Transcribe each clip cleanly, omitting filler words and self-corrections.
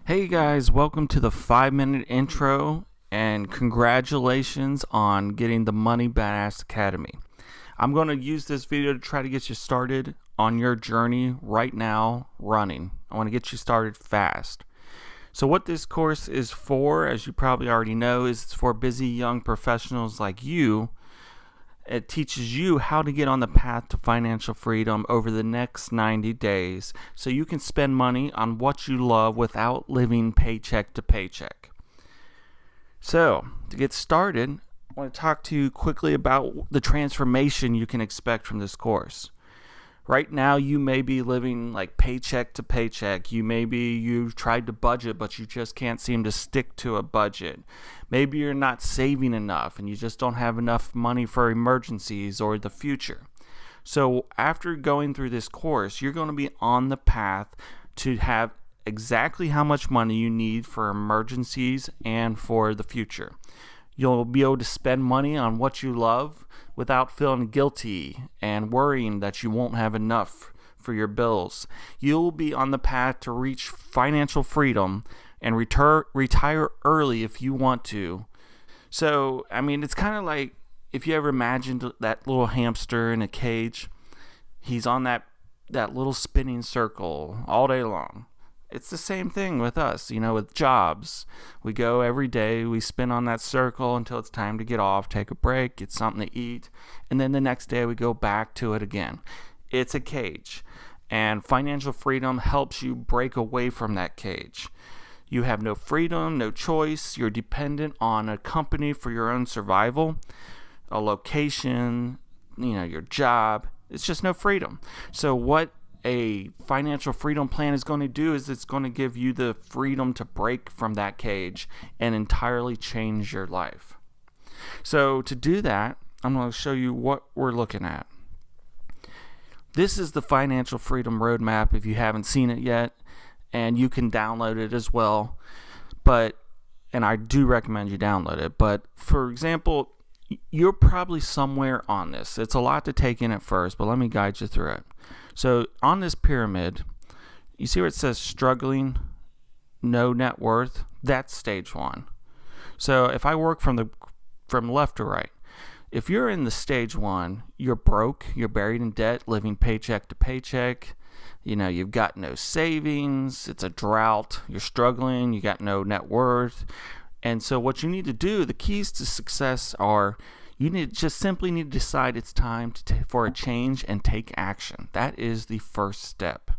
Hey guys, welcome to the 5-minute intro and congratulations on getting the Money Badass Academy. I'm going to use this video to try to get you started on your journey right now running. I want to get you started fast. So what this course is for, as you probably already know, is it's for busy young professionals like you. It teaches you how to get on the path to financial freedom over the next 90 days so you can spend money on what you love without living paycheck to paycheck. So, to get started, I want to talk to you quickly about the transformation you can expect from this course. Right now, you may be living like paycheck to paycheck. You've tried to budget, but you just can't seem to stick to a budget. Maybe you're not saving enough and you just don't have enough money for emergencies or the future. So after going through this course, you're going to be on the path to have exactly how much money you need for emergencies and for the future. You'll be able to spend money on what you love without feeling guilty and worrying that you won't have enough for your bills. You'll be on the path to reach financial freedom and retire early if you want to. So, it's kind of like if you ever imagined that little hamster in a cage. He's on that little spinning circle all day long. It's the same thing with us, with jobs. We go every day, we spin on that circle until it's time to get off, take a break, get something to eat, and then the next day we go back to it again. It's a cage, and financial freedom helps you break away from that cage. You have no freedom, no choice. You're dependent on a company for your own survival, a location, your job. It's just no freedom. So what a financial freedom plan is going to do is it's going to give you the freedom to break from that cage and entirely change your life. So to do that, I'm going to show you what we're looking at. This is the Financial Freedom Roadmap if you haven't seen it yet, and you can download it as well. And I do recommend you download it. But for example, you're probably somewhere on this. It's a lot to take in at first, but let me guide you through it. So on this pyramid, you see where it says struggling, no net worth? That's stage 1. So if I work from left to right, if you're in the stage 1, you're broke, you're buried in debt, living paycheck to paycheck. You've got no savings, it's a drought, you're struggling, you got no net worth. And so what you need to do, the keys to success are you simply need to decide it's time for a change and take action. That is the first step.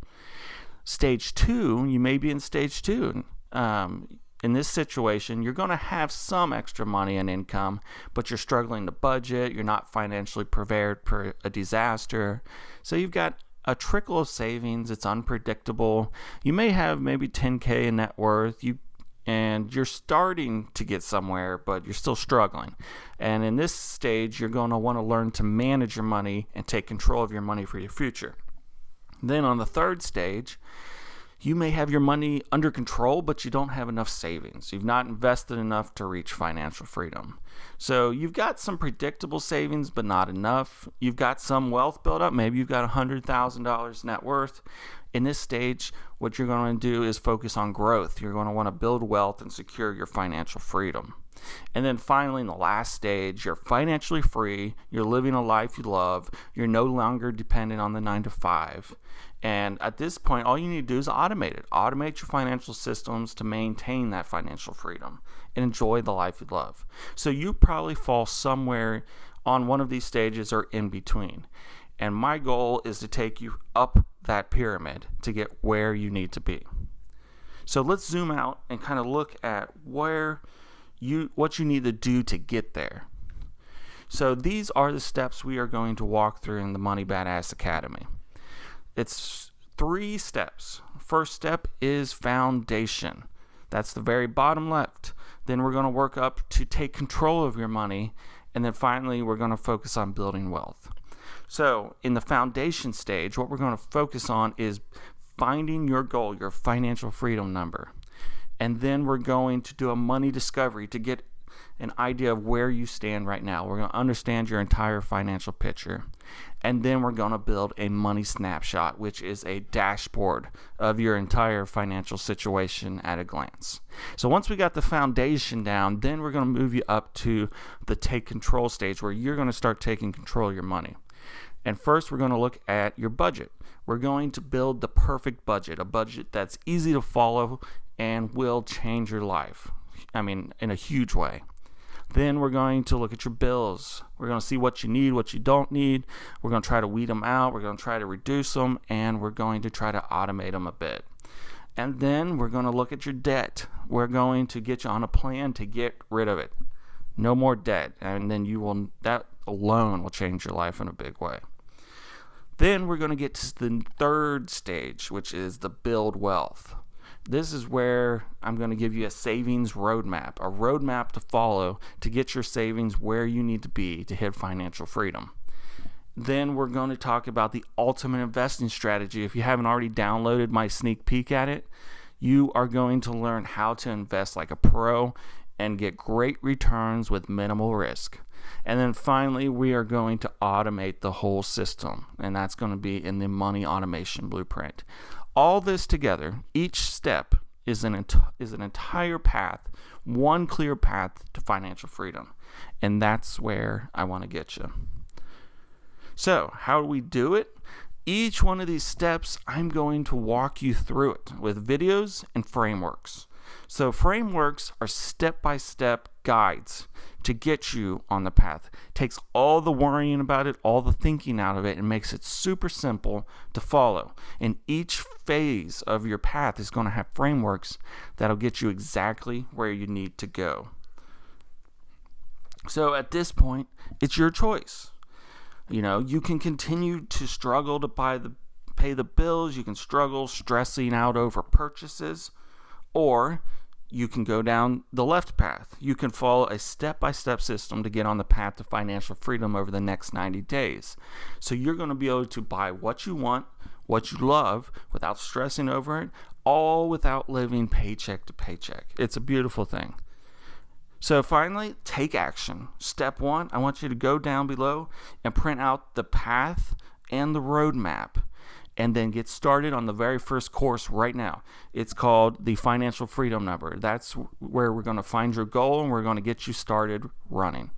Stage 2, you may be in stage 2. In this situation, you're going to have some extra money and income, but you're struggling to budget. You're not financially prepared for a disaster. So you've got a trickle of savings. It's unpredictable. You may have maybe 10K in net worth. And you're starting to get somewhere, but you're still struggling. And in this stage, you're going to want to learn to manage your money and take control of your money for your future. Then on the third stage, you may have your money under control, but you don't have enough savings. You've not invested enough to reach financial freedom. So you've got some predictable savings, but not enough. You've got some wealth built up. Maybe you've got $100,000 net worth. In this stage, what you're going to do is focus on growth. You're going to want to build wealth and secure your financial freedom. And then finally, in the last stage, you're financially free. You're living a life you love. You're no longer dependent on the 9 to 5. And at this point, all you need to do is automate it. Automate your financial systems to maintain that financial freedom and enjoy the life you love. So you probably fall somewhere on one of these stages or in between. And my goal is to take you up that pyramid to get where you need to be. So let's zoom out and kind of look at what you need to do to get there. So these are the steps we are going to walk through in the Money Badass Academy. It's 3 steps. First step is foundation. That's the very bottom left. Then we're going to work up to take control of your money. And then finally, we're going to focus on building wealth. So in the foundation stage, what we're going to focus on is finding your goal, your financial freedom number. And then we're going to do a money discovery to get an idea of where you stand right now. We're going to understand your entire financial picture. And then we're going to build a money snapshot, which is a dashboard of your entire financial situation at a glance. So once we got the foundation down, then we're going to move you up to the take control stage, where you're going to start taking control of your money. And first, we're going to look at your budget. We're going to build the perfect budget, a budget that's easy to follow and will change your life. I mean, in a huge way. Then we're going to look at your bills. We're going to see what you need, what you don't need. We're going to try to weed them out. We're going to try to reduce them, and we're going to try to automate them a bit. And then we're going to look at your debt. We're going to get you on a plan to get rid of it. No more debt. And then that alone will change your life in a big way. Then we're going to get to the third stage, which is the build wealth. This is where I'm going to give you a savings roadmap, a roadmap to follow to get your savings where you need to be to hit financial freedom. Then we're going to talk about the ultimate investing strategy. If you haven't already downloaded my sneak peek at it, you are going to learn how to invest like a pro and get great returns with minimal risk. And then finally, we are going to automate the whole system, and that's going to be in the money automation blueprint. All this together, each step is an entire path, one clear path to financial freedom. And that's where I want to get you. So, how do we do it? Each one of these steps, I'm going to walk you through it with videos and frameworks. So frameworks are step-by-step guides to get you on the path. It takes all the worrying about it, all the thinking out of it, and makes it super simple to follow. And each phase of your path is going to have frameworks that'll get you exactly where you need to go. So at this point, it's your choice. You can continue to struggle to pay the bills. You can struggle stressing out over purchases. Or you can go down the left path. You can follow a step-by-step system to get on the path to financial freedom over the next 90 days. So you're going to be able to buy what you want, what you love, without stressing over it, all without living paycheck to paycheck. It's a beautiful thing. So finally, take action. Step 1, I want you to go down below and print out the path and the roadmap, and then get started on the very first course right now. It's called the Financial Freedom Number. That's where we're going to find your goal, and we're going to get you started running.